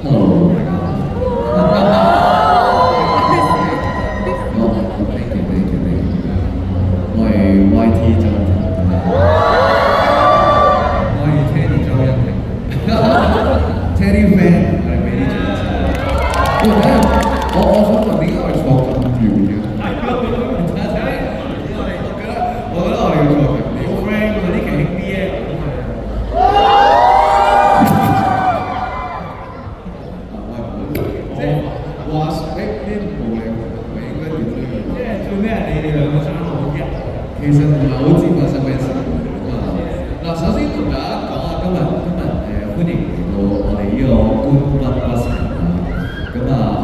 Hello，大家好。我係 YT 周一婷，我係 Teddy 周一婷，Teddy fan 係俾啲獎錢。我想問點解我哋錯咁遠嘅？我覺得我哋要錯嘅，你個 friend 嗰啲勁興啲嘢。話誒呢部嚟，唔應該點呢樣？即係做咩？你哋兩個爭好一，其實唔係好知發生咩事嗱，首先同大家講下今日歡迎嚟到我哋呢個官軍 bus 啦，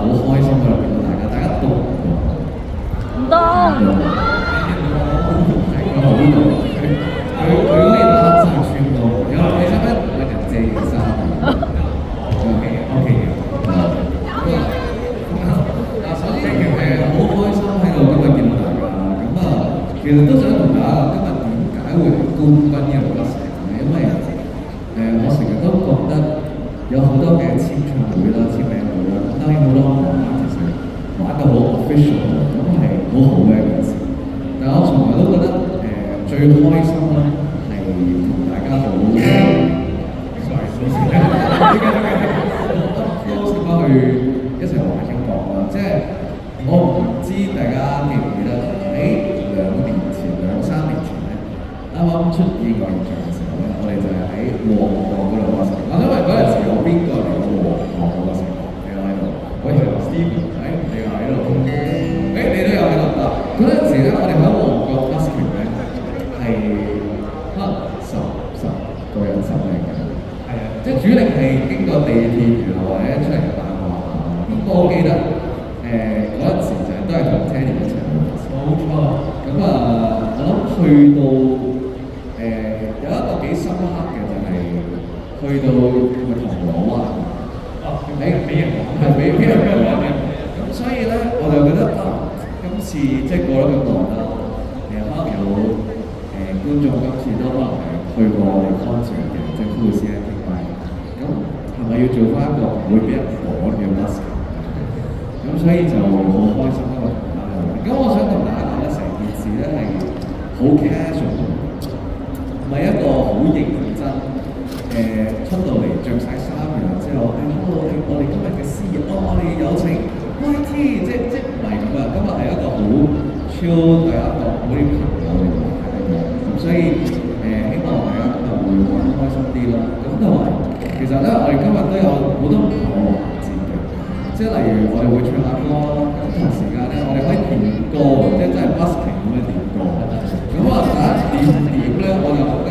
好開心啊！見到大家凍唔凍？唔凍。我好凍，佢嗰件黑衫穿到，你使唔使揾人借件衫？OK 嘅。首先好開心喺度今日見到大家，其實都想同大家今日點解會係官軍呢個 bus 因為我成日都覺得有好多嘅簽唱會啦、簽名會啦，當然好多行其實玩得好 official， 咁係好好嘅一件事。但我從來都覺得最開心啦係同大家好，close 咁樣去一齊玩音樂啦。即係我唔知大家記唔記得喺2年前、3年前咧，啱啱出意外現象嘅時候咧，我哋就係喺旺角嗰度嗰陣時。因為嗰陣時有邊個嚟過旺角嗰個時候？你又喺度？喂，Steve，你又喺度？你都有喺度啦。嗰陣時咧，我哋喺旺角 busking 咧係可能十個人10零人。係啊，即係主力係經過地鐵然後或者出嚟打話。我記得嗰陣時就都係同 Teddy 一齊去。冇錯。我諗去到有一個幾深刻嘅就係去到銅鑼灣。俾人講係俾人講嘅。咁所以咧，我就覺得今次即係過咗咁耐啦，可能有觀眾今次都可能係去過我哋 concert 嘅，即係 Cool CNT。咁係咪要做翻一個唔會俾人趕嘅 bus？咁所以就好開心啦，同大家去。咁我想同大家講咧，成件事咧係好 casual，唔係一個好認真。出到嚟着晒衫，然後之後我哋今日嘅司儀，我哋有請 YT， 即唔係咁啊！今日係一個好 chill， 大家當好啲朋友嚟玩嘅咁。所以希望大家今日會玩得開心啲啦。咁同埋其實咧，我哋今日都有好多唔同嘅環節嘅。即係例如我哋會唱下歌啦，咁同時間咧我哋可以點歌，即係真係 busking 咁樣點歌。咁大家點咧，我就覺得